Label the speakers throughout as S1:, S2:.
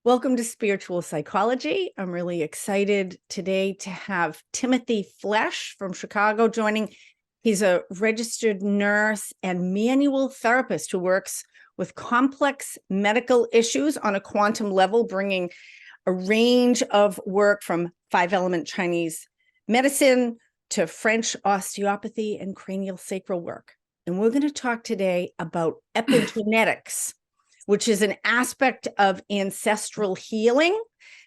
S1: Welcome to Spiritual Psychology. I'm really excited today to have Timothy Flesch from Chicago joining. He's a registered nurse and manual therapist who works with complex medical issues on a quantum level, bringing a range of work from five-element Chinese medicine to French osteopathy and cranial sacral work. And we're going to talk today about epigenetics, which is an aspect of ancestral healing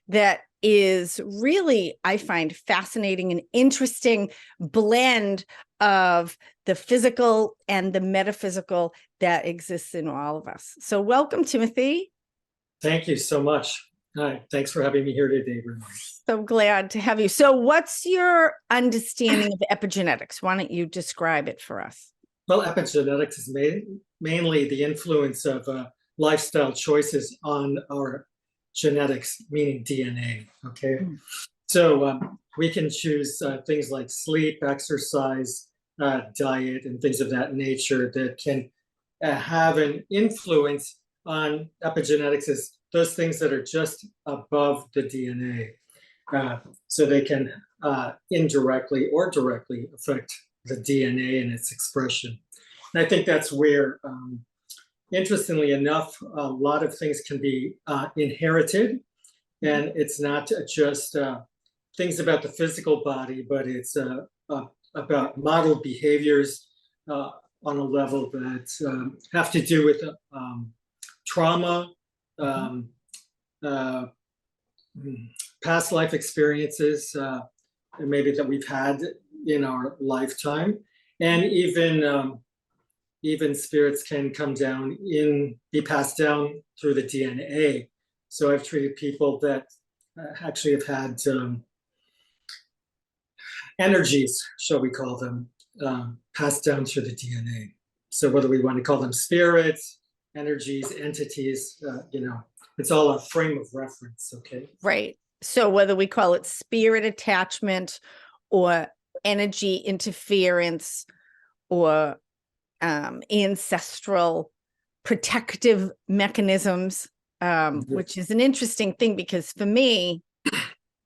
S1: that is really, I find, fascinating and interesting blend of the physical and the metaphysical that exists in all of us. So welcome, Timothy.
S2: Thank you so much. Hi, thanks for having me here today, Renee.
S1: So glad to have you. So what's your understanding of epigenetics? Why don't you describe it for us?
S2: Well, epigenetics is mainly the influence of lifestyle choices on our genetics, meaning DNA, okay? So we can choose things like sleep, exercise, diet, and things of that nature that can have an influence on epigenetics as those things that are just above the DNA. So they can indirectly or directly affect the DNA and its expression. And I think that's where, interestingly enough, a lot of things can be inherited, and it's not just things about the physical body, but it's about model behaviors on a level that have to do with trauma, past life experiences, maybe that we've had in our lifetime, and even spirits can come down be passed down through the DNA. So I've treated people that actually have had energies, shall we call them, passed down through the DNA. So whether we want to call them spirits, energies, entities, it's all a frame of reference, okay?
S1: Right. So whether we call it spirit attachment or energy interference or ancestral protective mechanisms, which is an interesting thing, because for me,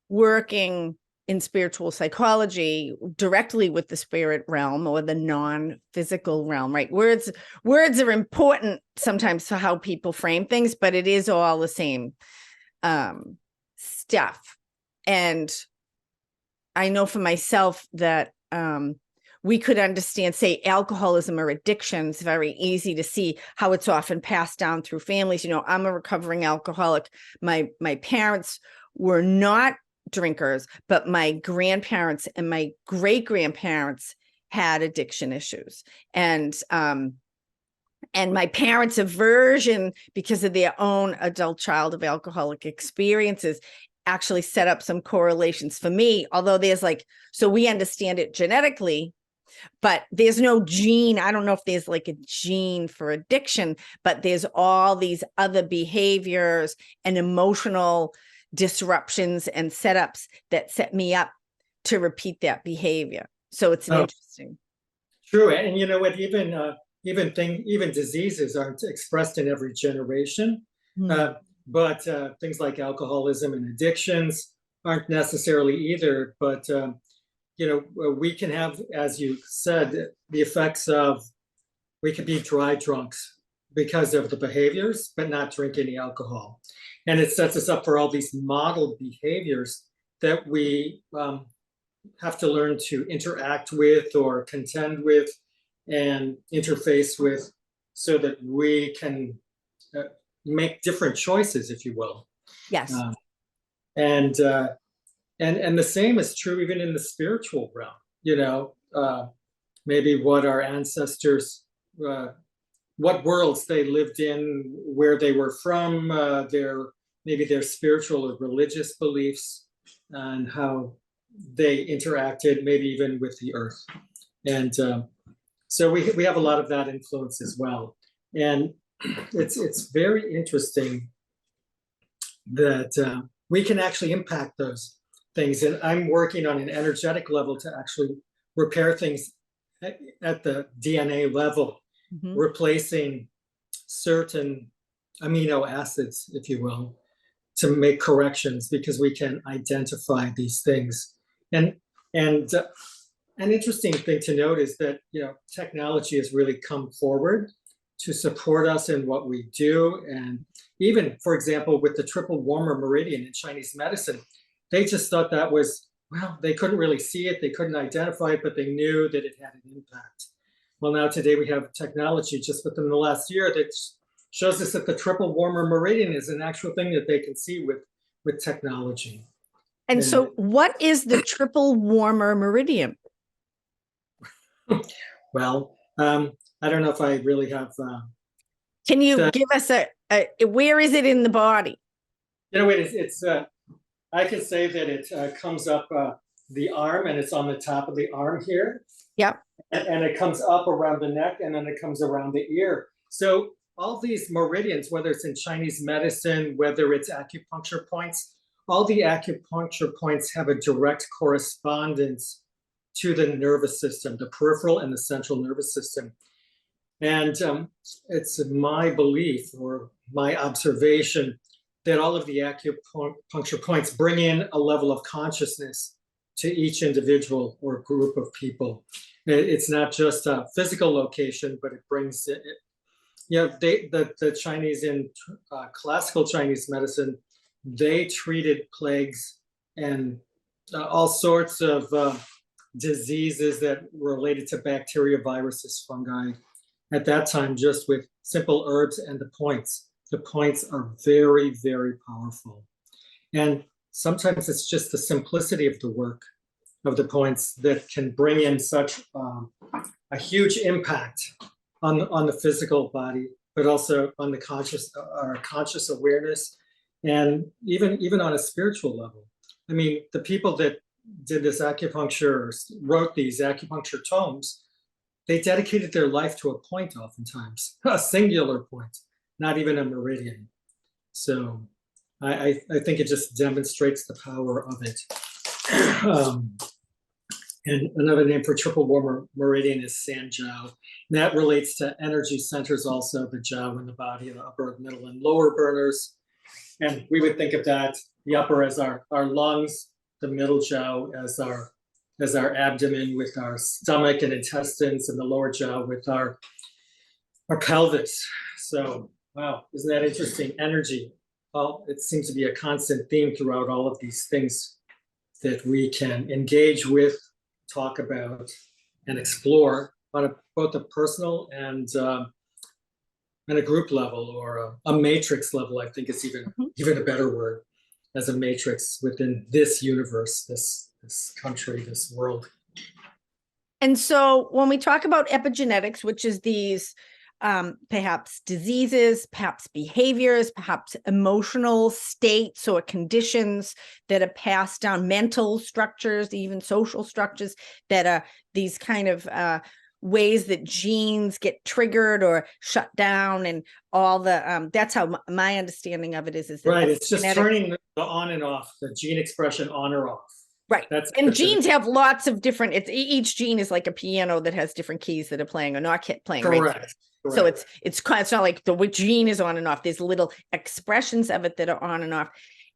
S1: working in spiritual psychology directly with the spirit realm or the non-physical realm, right? Words are important sometimes for how people frame things, but it is all the same stuff. And I know for myself that we could understand, say, alcoholism or addictions, very easy to see how it's often passed down through families. I'm a recovering alcoholic. My parents were not drinkers, but my grandparents and my great-grandparents had addiction issues. And my parents' aversion, because of their own adult child of alcoholic experiences, actually set up some correlations for me, although there's so we understand it genetically, but there's no gene. I don't know if there's a gene for addiction, but there's all these other behaviors and emotional disruptions and setups that set me up to repeat that behavior. So it's interesting.
S2: True. And you know what, even diseases aren't expressed in every generation, but things like alcoholism and addictions aren't necessarily either. But we can have, as you said, the effects of, we could be dry drunks because of the behaviors, but not drink any alcohol. And it sets us up for all these model behaviors that we have to learn to interact with or contend with and interface with, so that we can make different choices, if you will.
S1: Yes.
S2: And the same is true even in the spiritual realm. Maybe what our ancestors, what worlds they lived in, where they were from, maybe their spiritual or religious beliefs, and how they interacted, maybe even with the earth. And so we have a lot of that influence as well. And it's very interesting that we can actually impact those things. And I'm working on an energetic level to actually repair things at the DNA level, replacing certain amino acids, if you will, make corrections because we can identify these things. And an interesting thing to note is that, technology has really come forward to support us in what we do. And even, for example, with the triple warmer meridian in Chinese medicine, they just thought that was, well, they couldn't really see it, they couldn't identify it, but they knew that it had an impact. Well, now today we have technology just within the last year that shows us that the triple warmer meridian is an actual thing that they can see with technology.
S1: And so what is the triple warmer meridian?
S2: Well, I don't know if I really have.
S1: Can you give us where is it in the body?
S2: It's I can say that it comes up the arm, and it's on the top of the arm here.
S1: Yep.
S2: And it comes up around the neck, and then it comes around the ear. So all these meridians, whether it's in Chinese medicine, whether it's acupuncture points, all the acupuncture points have a direct correspondence to the nervous system, the peripheral and the central nervous system. And it's my belief or my observation that all of the acupuncture points bring in a level of consciousness to each individual or group of people. It's not just a physical location, but it brings it. The Chinese in classical Chinese medicine, they treated plagues and all sorts of diseases that were related to bacteria, viruses, fungi. At that time, just with simple herbs and the points. The points are very, very powerful. And sometimes it's just the simplicity of the work of the points that can bring in such a huge impact on the physical body, but also on the conscious awareness, and even on a spiritual level. I mean, the people that did this acupuncture, or wrote these acupuncture tomes, they dedicated their life to a point, oftentimes, a singular point, not even a meridian. So I think it just demonstrates the power of it. And another name for triple warmer meridian is Sanjiao. And that relates to energy centers also, the jiao in the body, the upper, middle, and lower burners. And we would think of that, the upper as our lungs, the middle jiao as our abdomen with our stomach and intestines, and the lower jiao with our pelvis. So, wow, isn't that interesting? Energy. Well, it seems to be a constant theme throughout all of these things that we can engage with, talk about, and explore on both a personal and a group level, or a matrix level. I think it's even a better word, as a matrix within this universe, this country, this world.
S1: And so when we talk about epigenetics, which is these perhaps diseases, perhaps behaviors, perhaps emotional states or conditions that are passed down, mental structures, even social structures, that are these kind of ways that genes get triggered or shut down, and all the that's how my understanding of it is that
S2: right. It's just turning the on and off, the gene expression on or off.
S1: Right. And genes have lots of different, each gene is like a piano that has different keys that are playing or not playing.
S2: Correct.
S1: Right? So it's not like the gene is on and off. There's little expressions of it that are on and off.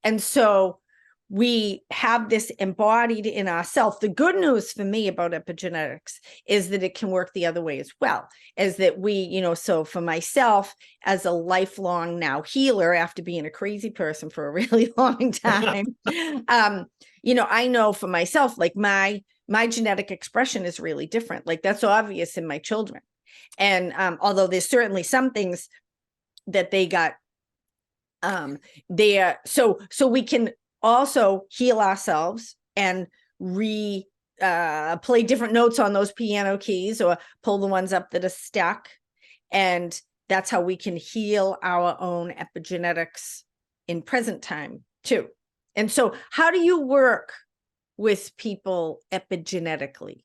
S1: And so we have this embodied in ourselves. The good news for me about epigenetics is that it can work the other way as well, is that we, so for myself as a lifelong now healer, after being a crazy person for a really long time, I know for myself, like my genetic expression is really different. Like that's obvious in my children. And although there's certainly some things that they got there, so we can also heal ourselves and play different notes on those piano keys, or pull the ones up that are stuck. And that's how we can heal our own epigenetics in present time too. And so how do you work with people epigenetically?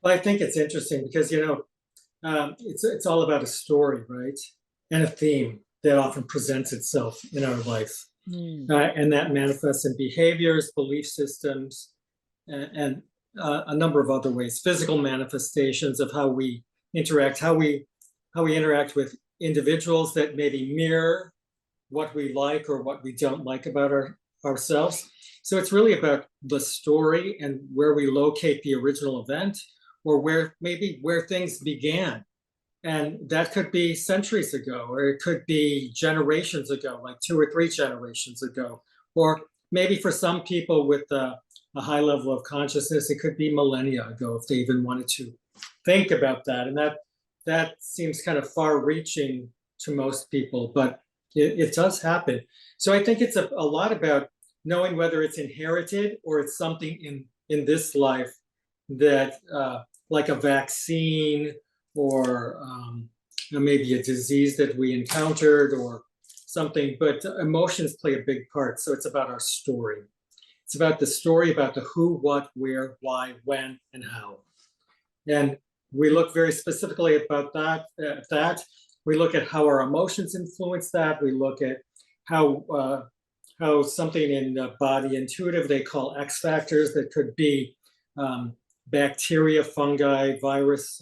S2: Well, I think it's interesting because, it's all about a story, right? And a theme that often presents itself in our life. And that manifests in behaviors, belief systems, and a number of other ways, physical manifestations of how we interact, how we interact with individuals that maybe mirror what we like or what we don't like about ourselves. So it's really about the story and where we locate the original event, or where things began. And that could be centuries ago, or it could be generations ago, like 2 or 3 generations ago. Or maybe for some people with a high level of consciousness, it could be millennia ago, if they even wanted to think about that. And that seems kind of far reaching to most people, but it does happen. So I think it's a lot about knowing whether it's inherited or it's something in this life that, like a vaccine, or maybe a disease that we encountered or something, but emotions play a big part. So it's about our story. It's about the story about the who, what, where, why, when, and how. And we look very specifically about that. We look at how our emotions influence that. We look at how something in body intuitive they call X factors, that could be bacteria, fungi, virus,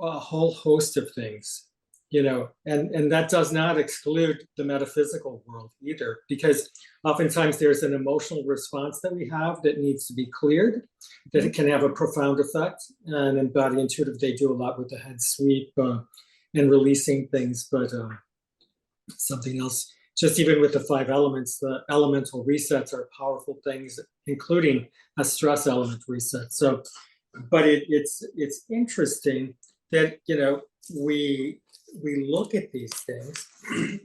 S2: a whole host of things, and that does not exclude the metaphysical world either, because oftentimes there's an emotional response that we have that needs to be cleared, that it can have a profound effect. And in body intuitive, they do a lot with the head sweep and releasing things, but something else, just even with the 5 elements, the elemental resets are powerful things, including a stress element reset. So, but it's interesting that we look at these things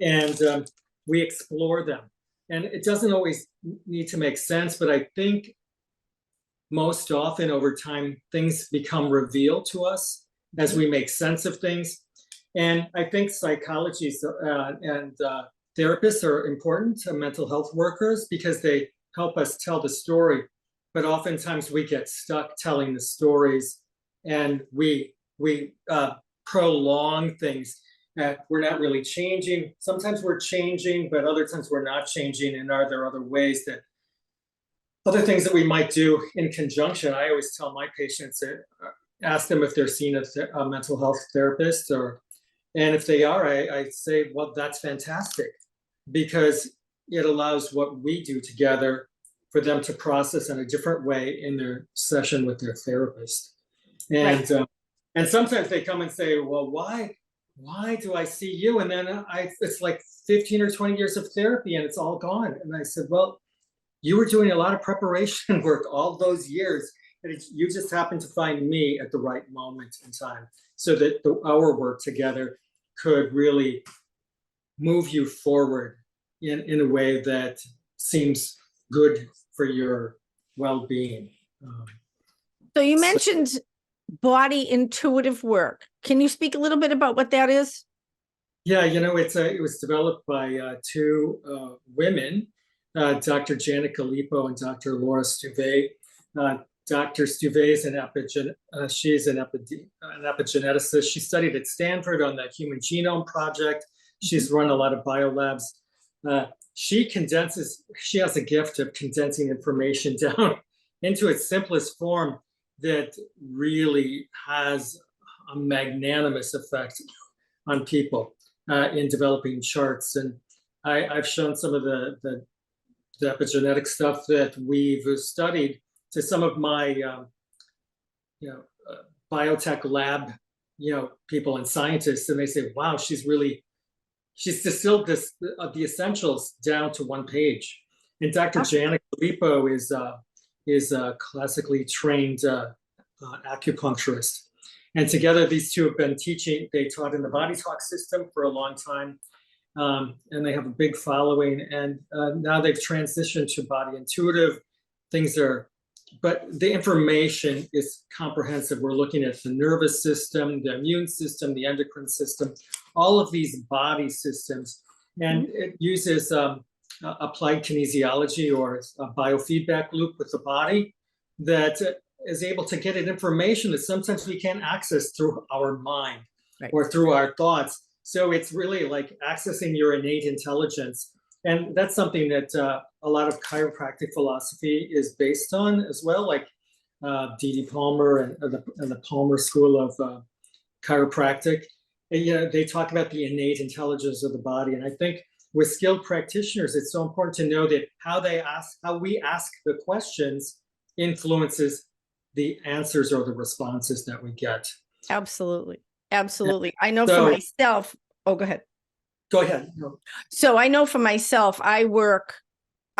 S2: and we explore them, and it doesn't always need to make sense, but I think most often over time things become revealed to us as we make sense of things. And I think psychologists and therapists are important to mental health workers because they help us tell the story, but oftentimes we get stuck telling the stories, and we prolong things that we're not really changing. Sometimes we're changing, but other times we're not changing. And are there other ways that, other things that we might do in conjunction? I always tell my patients, ask them if they're seeing a mental health therapist, and if they are, I say, well, that's fantastic, because it allows what we do together for them to process in a different way in their session with their therapist. And right. And sometimes they come and say, well, why do I see you? And then it's like 15 or 20 years of therapy and it's all gone. And I said, well, you were doing a lot of preparation work all those years, and you just happened to find me at the right moment in time, so that our work together could really move you forward in a way that seems good for your well-being.
S1: So you mentioned body intuitive work. Can you speak a little bit about what that is?
S2: Yeah, it was developed by 2 women, Dr. Janet Gallipo and Dr. Laura Stuve. Dr. Stuve is she's an epigeneticist. She studied at Stanford on the Human Genome Project. She's run a lot of biolabs. She has a gift of condensing information down into its simplest form that really has a magnanimous effect on people in developing charts. And I've shown some of the epigenetic stuff that we've studied to some of my biotech lab people and scientists, and they say, wow, she's distilled the essentials down to 1 page. And Dr. Janet Gallipo is a classically trained acupuncturist. And together, these 2 have been teaching. They taught in the Body Talk system for a long time, and they have a big following. And now they've transitioned to body intuitive. But the information is comprehensive. We're looking at the nervous system, the immune system, the endocrine system, all of these body systems. And it uses applied kinesiology, or a biofeedback loop with the body, that is able to get at information that sometimes we can't access through our mind, right, or through our thoughts. So it's really like accessing your innate intelligence. And that's something that a lot of chiropractic philosophy is based on as well, like D.D. Palmer and the Palmer School of chiropractic. And, they talk about the innate intelligence of the body. And I think with skilled practitioners, it's so important to know that how we ask the questions influences the answers or the responses that we get.
S1: Absolutely. Absolutely. I know
S2: So-
S1: for myself. Oh, go ahead.
S2: Go ahead. No.
S1: So I know for myself, I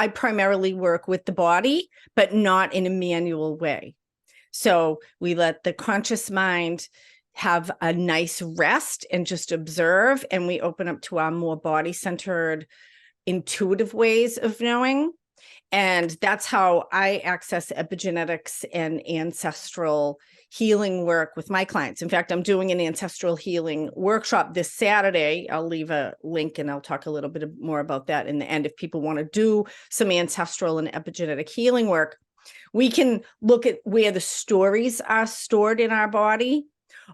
S1: primarily work with the body, but not in a manual way. So we let the conscious mind have a nice rest and just observe, and we open up to our more body-centered, intuitive ways of knowing. And that's how I access epigenetics and ancestral healing work with my clients. In fact, I'm doing an ancestral healing workshop this Saturday. I'll leave a link and I'll talk a little bit more about that in the end. If people want to do some ancestral and epigenetic healing work, we can look at where the stories are stored in our body,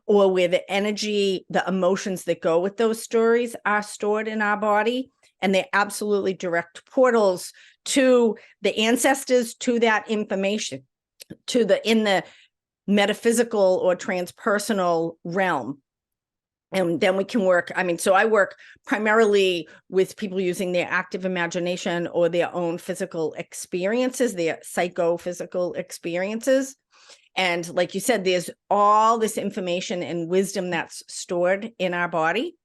S1: or where the energy, the emotions that go with those stories are stored in our body. And they're absolutely direct portals to the ancestors, to that information, in the metaphysical or transpersonal realm. And then we can work. So I work primarily with people using their active imagination or their own physical experiences, their psychophysical experiences. And like you said, there's all this information and wisdom that's stored in our body.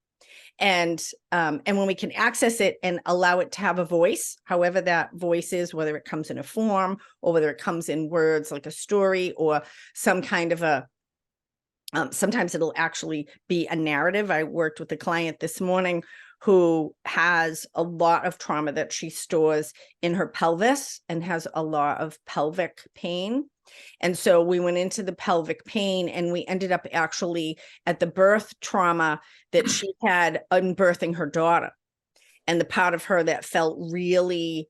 S1: And when we can access it and allow it to have a voice, however that voice is, whether it comes in a form or whether it comes in words like a story or some kind of sometimes it'll actually be a narrative. I worked with a client this morning who has a lot of trauma that she stores in her pelvis and has a lot of pelvic pain. And so we went into the pelvic pain and we ended up actually at the birth trauma that she had unbirthing her daughter. And the part of her that felt really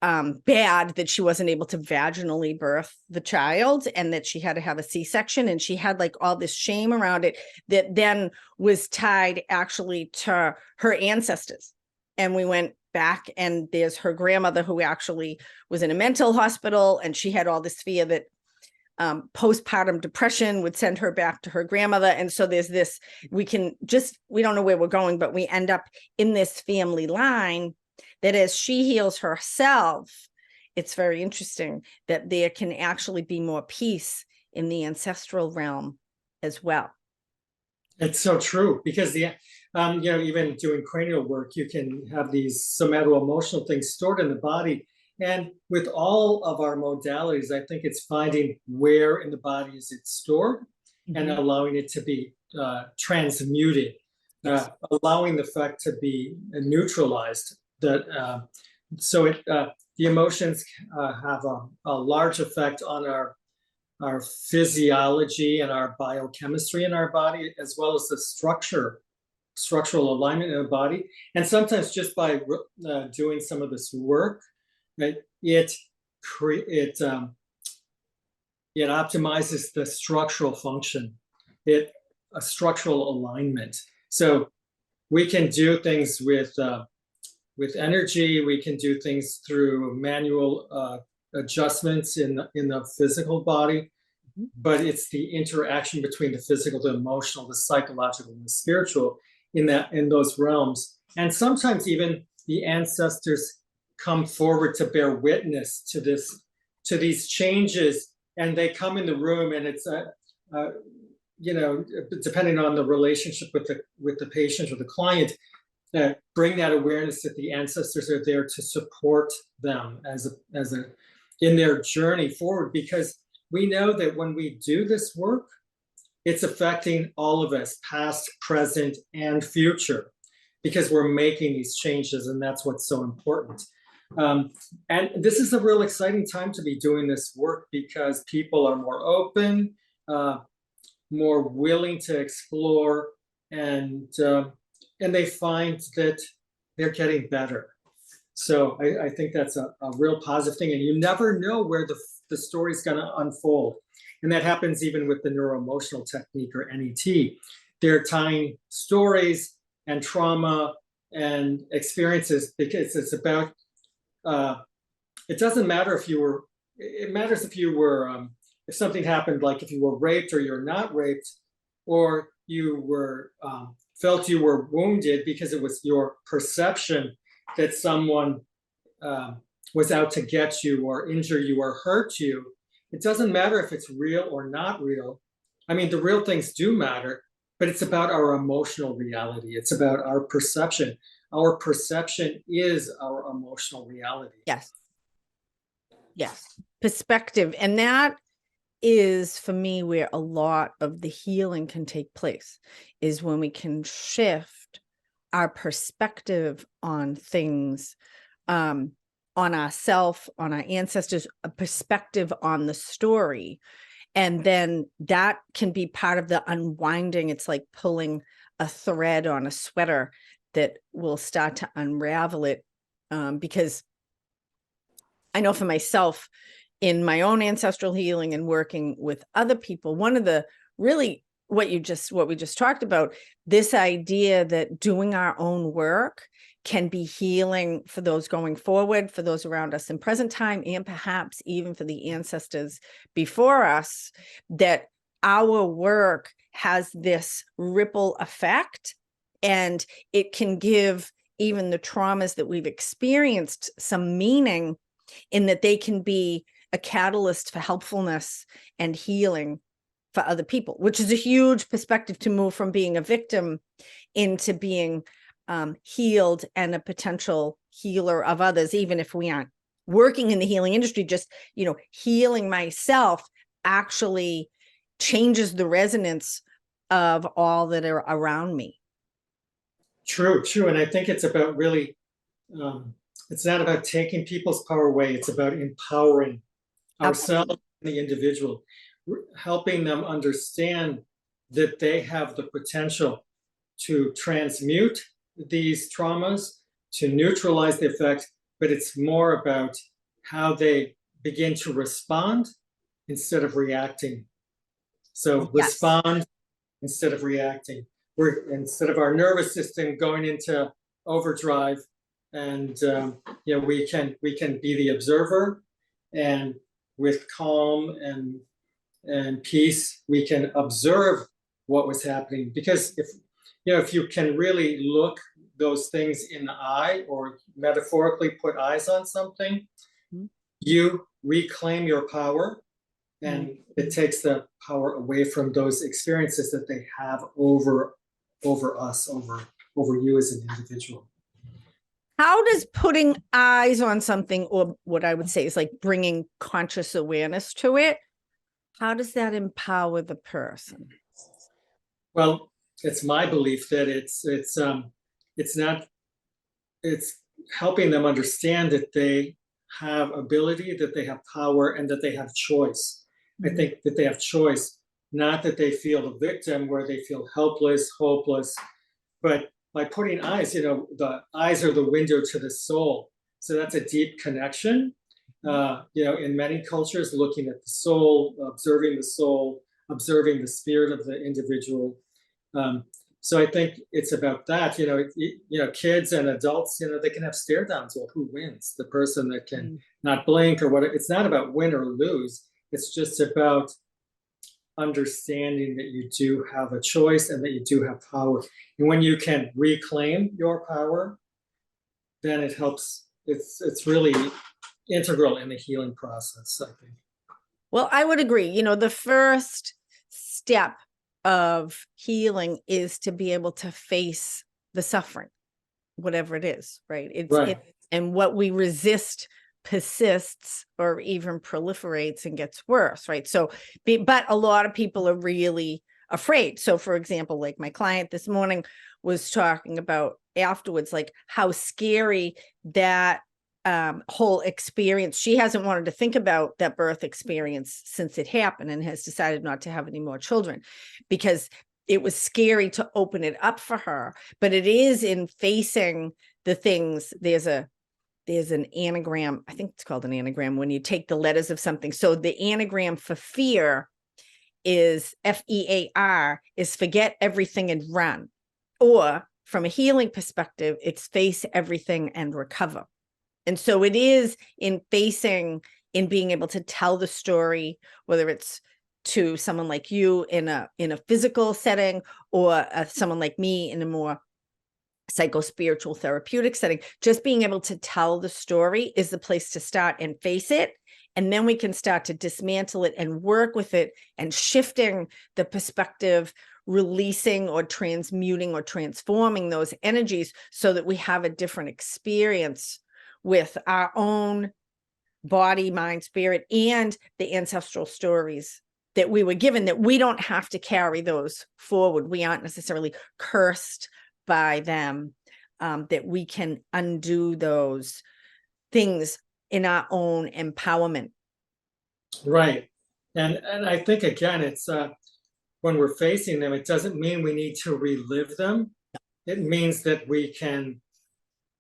S1: bad that she wasn't able to vaginally birth the child and that she had to have a C-section, and she had like all this shame around it that then was tied actually to her ancestors. And we went back and there's her grandmother who actually was in a mental hospital, and she had all this fear that postpartum depression would send her back to her grandmother. And so there's this, we don't know where we're going, but we end up in this family line that as she heals herself, it's very interesting that there can actually be more peace in the ancestral realm as well.
S2: It's so true, because even doing cranial work, you can have these somato-emotional things stored in the body. And with all of our modalities, I think it's finding where in the body is it stored and allowing it to be transmuted, allowing the effect to be neutralized. The emotions have a large effect on our physiology and our biochemistry in our body, as well as the structural alignment in the body. And sometimes just by doing some of this work, right, it optimizes the structural function, a structural alignment. So we can do things with energy. We can do things through manual adjustments in the physical body, but it's the interaction between the physical, the emotional, the psychological, and the spiritual in those realms. And sometimes even the ancestors come forward to bear witness to these changes, and they come in the room, and it's depending on the relationship with the patient or the client, bring that awareness that the ancestors are there to support them in their journey forward, because we know that when we do this work, it's affecting all of us, past, present, and future, because we're making these changes, and that's what's so important. And this is a real exciting time to be doing this work, because people are more open, more willing to explore, and they find that they're getting better. So I think that's a real positive thing. And you never know where the story is going to unfold. And that happens even with the neuroemotional technique, or NET. They're tying stories and trauma and experiences, because it's about, it doesn't matter it matters if something happened, like if you were raped or you're not raped, or you were felt you were wounded because it was your perception. that someone was out to get you or injure you or hurt you, it doesn't matter if it's real or not real. I mean, the real things do matter, but it's about our emotional reality. It's about our perception. Our perception is our emotional reality.
S1: Yes. Yes. Perspective. And that is, for me, where a lot of the healing can take place, is when we can shift our perspective on things, on ourself, on our ancestors, a perspective on the story. And then that can be part of the unwinding. It's like pulling a thread on a sweater that will start to unravel it. Because I know for myself, in my own ancestral healing and working with other people, one of the really what we just talked about, this idea that doing our own work can be healing for those going forward, for those around us in present time, and perhaps even for the ancestors before us, that our work has this ripple effect, and it can give even the traumas that we've experienced some meaning, in that they can be a catalyst for helpfulness and healing for other people, which is a huge perspective to move from being a victim into being healed and a potential healer of others, even if we aren't working in the healing industry. Just, healing myself actually changes the resonance of all that are around me. True.
S2: And I think it's about really, it's not about taking people's power away. It's about empowering ourselves and the individual, helping them understand that they have the potential to transmute these traumas, to neutralize the effect, but it's more about how they begin to respond instead of reacting. So respond instead of reacting. Instead of our nervous system going into overdrive, and we can be the observer, and with calm and peace, we can observe what was happening. Because if you can really look those things in the eye, or metaphorically put eyes on something, you reclaim your power, and it takes the power away from those experiences that they have over us, over you as an individual.
S1: How does putting eyes on something, or what I would say is like bringing conscious awareness to it, how does that empower the person?
S2: Well, it's my belief that it's helping them understand that they have ability, that they have power, and that they have choice. I think that they have choice, not that they feel the victim, where they feel helpless, hopeless, but by putting eyes, the eyes are the window to the soul. So that's a deep connection. In many cultures, looking at the soul, observing the spirit of the individual. So I think it's about that. Kids and adults, they can have stare downs. Well, who wins? The person that can not blink or what? It's not about win or lose. It's just about understanding that you do have a choice and that you do have power. And when you can reclaim your power, then it helps. It's really integral in the healing process, I think.
S1: Well, I would agree. The first step of healing is to be able to face the suffering, whatever it is, right? And what we resist persists or even proliferates and gets worse, right? So, but a lot of people are really afraid. So, for example, like my client this morning was talking about afterwards, like how scary that whole experience. She hasn't wanted to think about that birth experience since it happened, and has decided not to have any more children because it was scary to open it up for her. But it is in facing the things. There's an anagram. I think it's called an anagram when you take the letters of something. So the anagram for fear is FEAR, is forget everything and run. Or from a healing perspective, it's face everything and recover. And so it is in facing, in being able to tell the story, whether it's to someone like you in a physical setting, or someone like me in a more psycho-spiritual therapeutic setting, just being able to tell the story is the place to start and face it. And then we can start to dismantle it and work with it and shifting the perspective, releasing or transmuting or transforming those energies so that we have a different experience with our own body, mind, spirit, and the ancestral stories that we were given, that we don't have to carry those forward. We aren't necessarily cursed by them, that we can undo those things in our own empowerment.
S2: Right. And I think, again, it's when we're facing them, it doesn't mean we need to relive them. It means that we can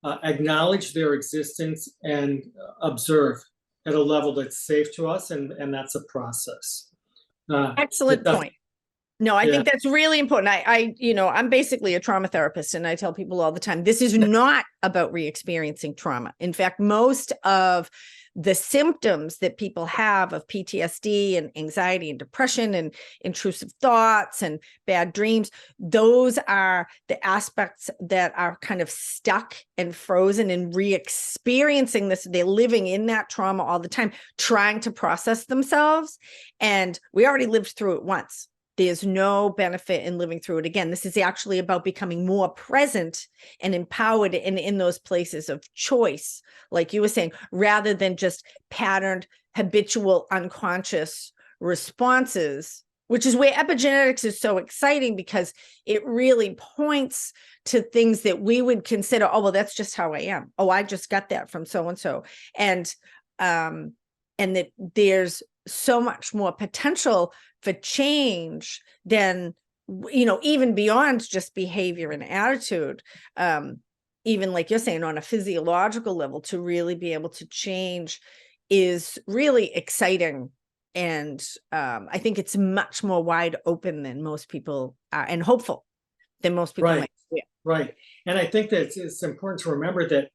S2: acknowledge their existence and observe at a level that's safe to us, and that's a process.
S1: Excellent point. No, I think that's really important. I'm basically a trauma therapist, and I tell people all the time, this is not about re-experiencing trauma. In fact, most of the symptoms that people have of PTSD and anxiety and depression and intrusive thoughts and bad dreams, those are the aspects that are kind of stuck and frozen and re-experiencing this. They're living in that trauma all the time, trying to process themselves. And we already lived through it once. There's no benefit in living through it again. This is actually about becoming more present and empowered and in those places of choice, like you were saying, rather than just patterned, habitual, unconscious responses, which is where epigenetics is so exciting, because it really points to things that we would consider, oh, well, that's just how I am. Oh, I just got that from so-and-so. And that there's so much more potential for change than, even beyond just behavior and attitude, even like you're saying, on a physiological level, to really be able to change is really exciting. And I think it's much more wide open than most people are, and hopeful than most people might. Yeah.
S2: Right. And I think that it's important to remember that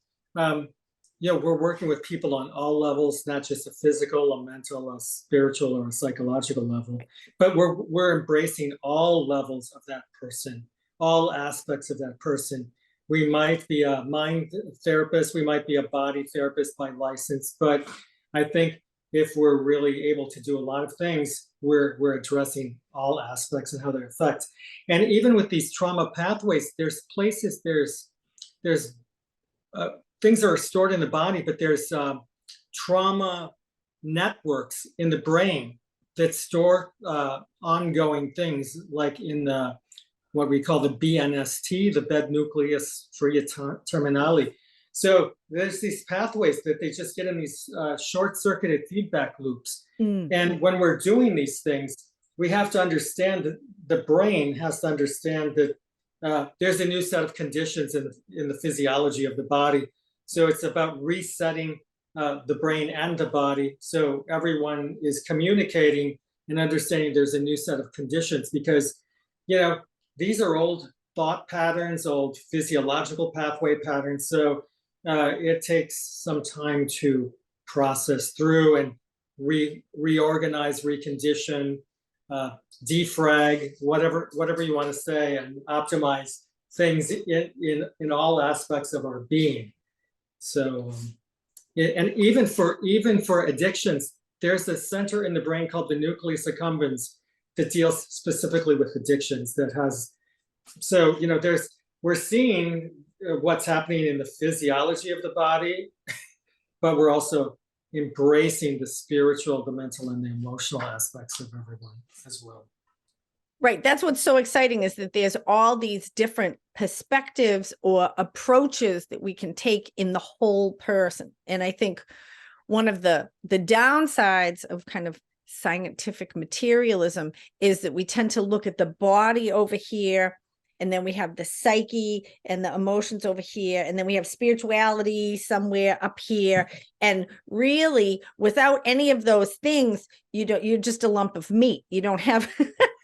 S2: we're working with people on all levels, not just a physical, a mental, a spiritual, or a psychological level, but we're embracing all levels of that person, all aspects of that person. We might be a mind therapist, we might be a body therapist by license, but I think if we're really able to do a lot of things, we're addressing all aspects and how they affect. And even with these trauma pathways, there's places, there's things that are stored in the body, but there's trauma networks in the brain that store ongoing things, like in what we call the BNST, the bed nucleus terminale. So there's these pathways that they just get in these short-circuited feedback loops. And when we're doing these things, we have to understand that the brain has to understand that there's a new set of conditions in the physiology of the body. So it's about resetting the brain and the body, so everyone is communicating and understanding there's a new set of conditions, because these are old thought patterns, old physiological pathway patterns. So it takes some time to process through and reorganize, recondition, defrag, whatever you want to say, and optimize things in all aspects of our being. So, and even for addictions, there's a center in the brain called the nucleus accumbens that deals specifically with addictions. We're seeing what's happening in the physiology of the body, but we're also embracing the spiritual, the mental, and the emotional aspects of everyone as well.
S1: Right. That's what's so exciting, is that there's all these different perspectives or approaches that we can take in the whole person. And I think one of the downsides of kind of scientific materialism is that we tend to look at the body over here, and then we have the psyche and the emotions over here, and then we have spirituality somewhere up here. And really, without any of those things, you're just a lump of meat. You don't have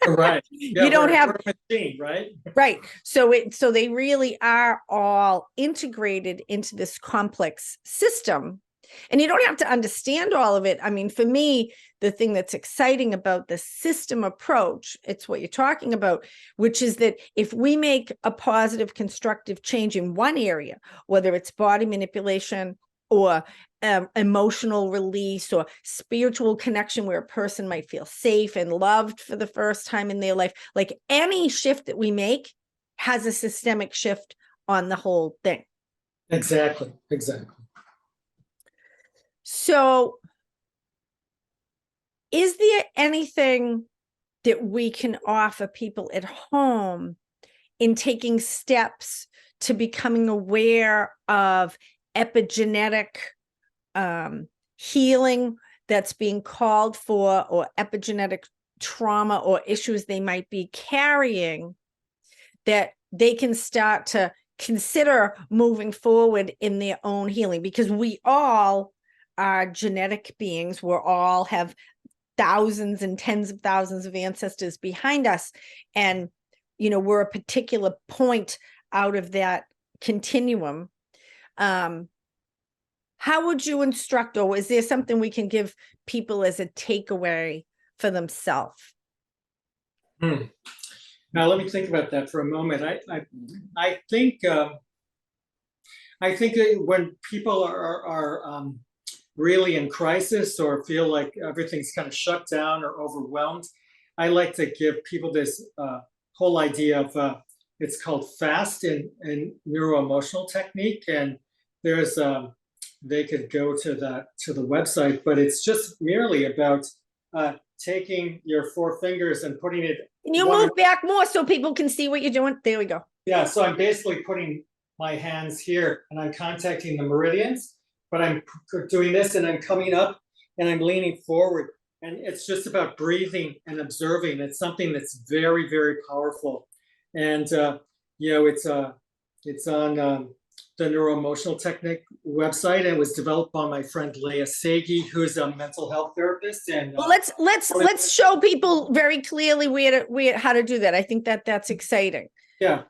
S2: right. Yeah,
S1: you don't have
S2: a machine, right?
S1: Right. So they really are all integrated into this complex system. And you don't have to understand all of it. I mean, for me, the thing that's exciting about the system approach, it's what you're talking about, which is that if we make a positive, constructive change in one area, whether it's body manipulation or emotional release or spiritual connection where a person might feel safe and loved for the first time in their life, like any shift that we make has a systemic shift on the whole thing.
S2: Exactly.
S1: So is there anything that we can offer people at home in taking steps to becoming aware of epigenetic healing that's being called for, or epigenetic trauma or issues they might be carrying, that they can start to consider moving forward in their own healing? Because we all are genetic beings. We all have thousands and tens of thousands of ancestors behind us. And, you know, we're a particular point out of that continuum. How would you instruct, or is there something we can give people as a takeaway for themselves?
S2: Now, let me think about that for a moment. I think that when people are really in crisis or feel like everything's kind of shut down or overwhelmed, I like to give people this whole idea of it's called FAST in neuroemotional technique, and there's they could go to the website, but it's just merely about taking your 4 fingers and putting it.
S1: Can you move back more so people can see what you're doing? There we go.
S2: Yeah, so I'm basically putting my hands here and I'm contacting the meridians, but I'm doing this and I'm coming up and I'm leaning forward. And it's just about breathing and observing. It's something that's very, very powerful. And, you know, it's on the neuroemotional technique website, and it was developed by my friend Leah Sagi, who's a mental health therapist. And
S1: well, let's show people very clearly how to do that. I think that's exciting.
S2: Yeah.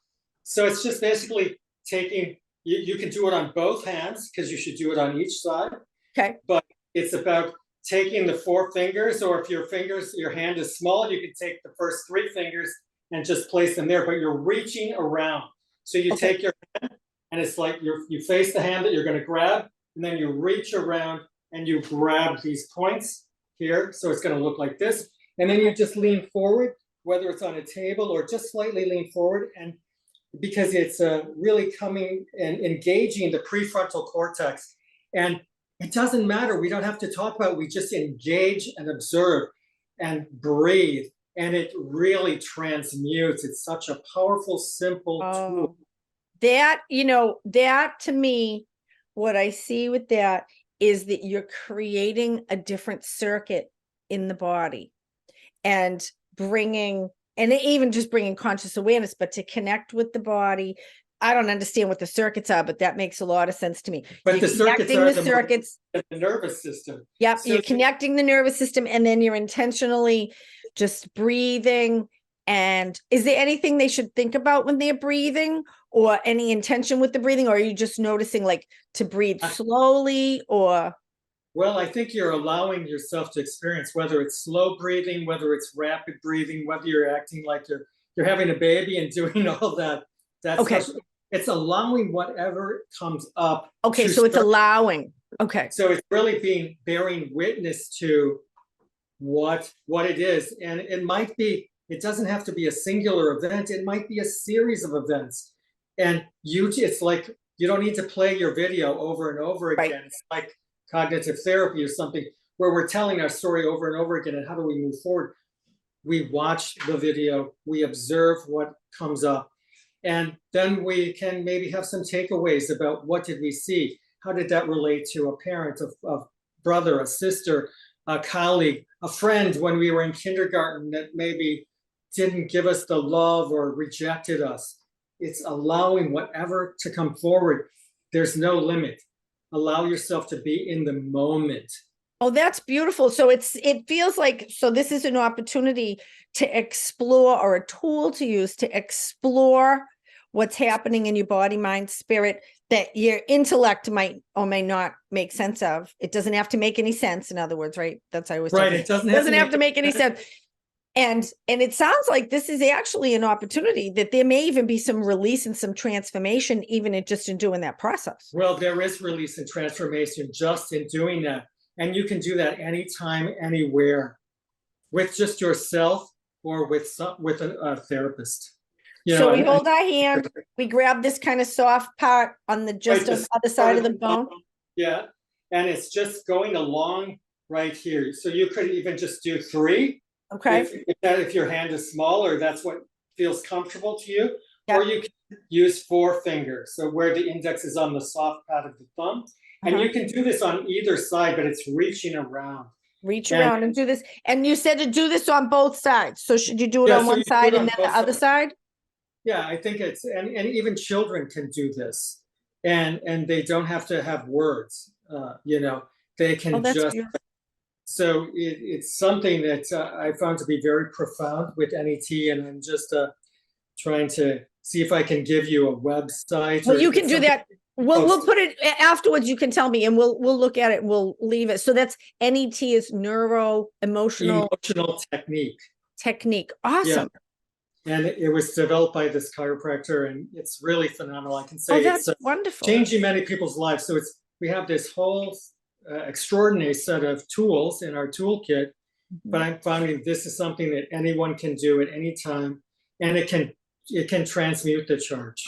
S2: So it's just basically taking, you can do it on both hands because you should do it on each side.
S1: Okay.
S2: But it's about taking the 4 fingers, or if your hand is small, you can take the first 3 fingers and just place them there, but you're reaching around. So you take your hand, and it's like you face the hand that you're going to grab, and then you reach around and you grab these points here. So it's going to look like this. And then you just lean forward, whether it's on a table or just slightly lean forward. And because it's really coming and engaging the prefrontal cortex. And it doesn't matter. We don't have to talk about it. We just engage and observe and breathe. And it really transmutes. It's such a powerful, simple tool.
S1: That, you know, that to me, what I see with that is that you're creating a different circuit in the body and even just bringing conscious awareness, but to connect with the body. I don't understand what the circuits are, but that makes a lot of sense to me.
S2: But the circuits are the nervous system.
S1: Yep, so you're connecting the nervous system, and then you're intentionally just breathing. And is there anything they should think about when they're breathing, or any intention with the breathing? Or are you just noticing like to breathe slowly, or?
S2: Well, I think you're allowing yourself to experience, whether it's slow breathing, whether it's rapid breathing, whether you're acting like you're having a baby and doing all that. That's okay. It's allowing whatever comes up.
S1: Okay, so it's allowing. Okay.
S2: So it's really bearing witness to what it is. And it doesn't have to be a singular event. It might be a series of events. And it's like, you don't need to play your video over and over again. Right. It's like cognitive therapy or something where we're telling our story over and over again. And how do we move forward? We watch the video, we observe what comes up. And then we can maybe have some takeaways about what did we see? How did that relate to a parent, a brother, a sister, a colleague, a friend when we were in kindergarten that maybe didn't give us the love or rejected us? It's allowing whatever to come forward. There's no limit. Allow yourself to be in the moment.
S1: Oh, that's beautiful. So it feels like, so this is an opportunity to explore, or a tool to use to explore what's happening in your body, mind, spirit, that your intellect might or may not make sense of. It doesn't have to make any sense, in other words, right? That's I always tell
S2: Right.
S1: people.
S2: It doesn't
S1: have to make any sense. And it sounds like this is actually an opportunity that there may even be some release and some transformation, even in doing that process.
S2: Well, there is release and transformation just in doing that. And you can do that anytime, anywhere, with just yourself or with a therapist.
S1: So we hold our hand, we grab this kind of soft part on the other side of the bone.
S2: Yeah. And it's just going along right here. So you could even just do 3.
S1: Okay.
S2: If your hand is smaller, that's what feels comfortable to you.
S1: Yep.
S2: Or you can use 4 fingers. So where the index is on the soft pad of the thumb. And you can do this on either side, but it's reaching around.
S1: Reach around and do this. And you said to do this on both sides. So should you do it on one side and then the other side?
S2: Yeah, I think it's, and even children can do this. And they don't have to have words, they can just,
S1: beautiful.
S2: so it's something that I found to be very profound with NET, and I'm just trying to see if I can give you a website.
S1: Well, you can do that. We'll put it afterwards. You can tell me, and we'll look at it. We'll leave it. So that's NET is emotional technique. Awesome.
S2: Yeah. And it was developed by this chiropractor, and it's really phenomenal. I can say
S1: that's wonderful.
S2: Changing many people's lives. So we have this whole extraordinary set of tools in our toolkit, but I'm finding this is something that anyone can do at any time, and it can transmute the charge.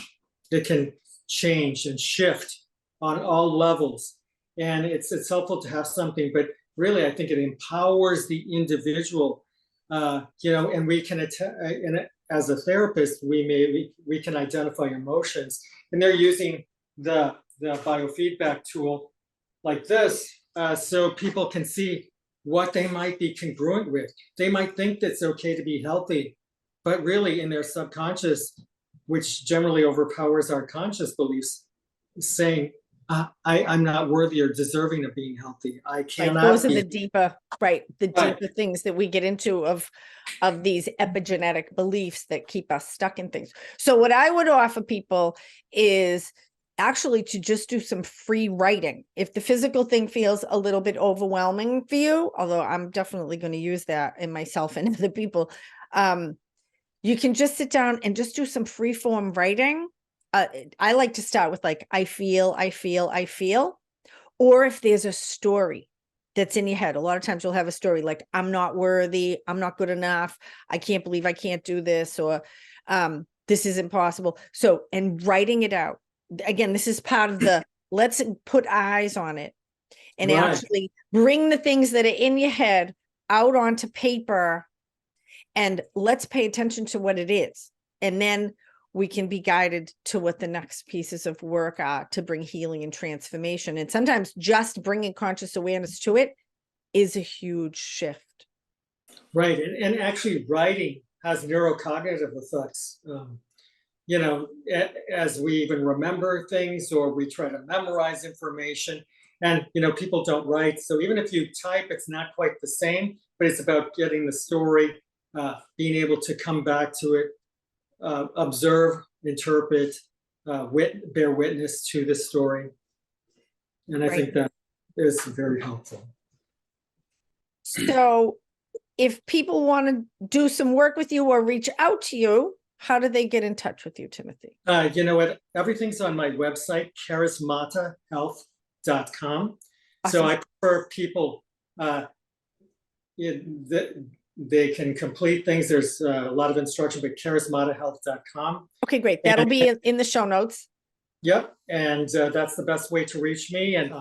S2: It can change and shift on all levels, and it's helpful to have something. But really, I think it empowers the individual. And we can as a therapist, we can identify emotions, and they're using the biofeedback tool like this, so people can see what they might be congruent with. They might think that it's okay to be healthy, but really in their subconscious, which generally overpowers our conscious beliefs, saying, I'm not worthy or deserving of being healthy. I cannot.
S1: Those are the deeper, deeper things that we get into of these epigenetic beliefs that keep us stuck in things. So what I would offer people is actually to just do some free writing. If the physical thing feels a little bit overwhelming for you, although I'm definitely going to use that in myself and other people, you can just sit down and just do some free form writing. I like to start with I feel, or if there's a story that's in your head. A lot of times you'll have a story like, I'm not worthy, I'm not good enough, I can't believe I can't do this, or this is impossible. So, and writing it out. Again, this is part of the, let's put eyes on it and actually bring the things that are in your head out onto paper, and let's pay attention to what it is. And then we can be guided to what the next pieces of work are to bring healing and transformation. And sometimes just bringing conscious awareness to it is a huge shift.
S2: Right. And actually writing has neurocognitive effects. As we even remember things, or we try to memorize information, and, people don't write. So even if you type, it's not quite the same, but it's about getting the story, being able to come back to it, observe, interpret, bear witness to the story. And I think that is very helpful.
S1: So if people want to do some work with you or reach out to you, how do they get in touch with you, Timothy?
S2: You know what? Everything's on my website, charismatahealth.com. Awesome. So I prefer people, they can complete things. There's a lot of instruction, but charismatahealth.com.
S1: Okay, great. That'll be in the show notes.
S2: Yep. And that's the best way to reach me. And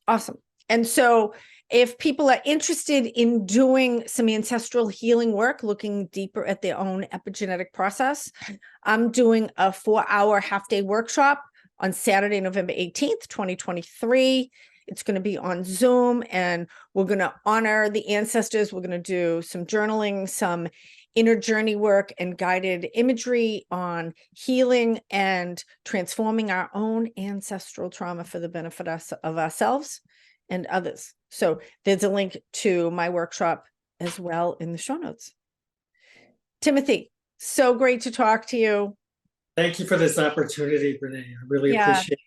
S1: awesome. And so if people are interested in doing some ancestral healing work, looking deeper at their own epigenetic process, I'm doing a 4-hour half-day workshop on Saturday, November 18th, 2023. It's going to be on Zoom, and we're going to honor the ancestors. We're going to do some journaling, some inner journey work, and guided imagery on healing and transforming our own ancestral trauma for the benefit of ourselves and others. So there's a link to my workshop as well in the show notes. Timothy, so great to talk to you.
S2: Thank you for this opportunity, Renee. I really appreciate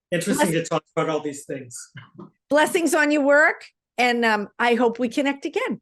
S2: it. interesting to talk about all these things.
S1: Blessings on your work. And I hope we connect again.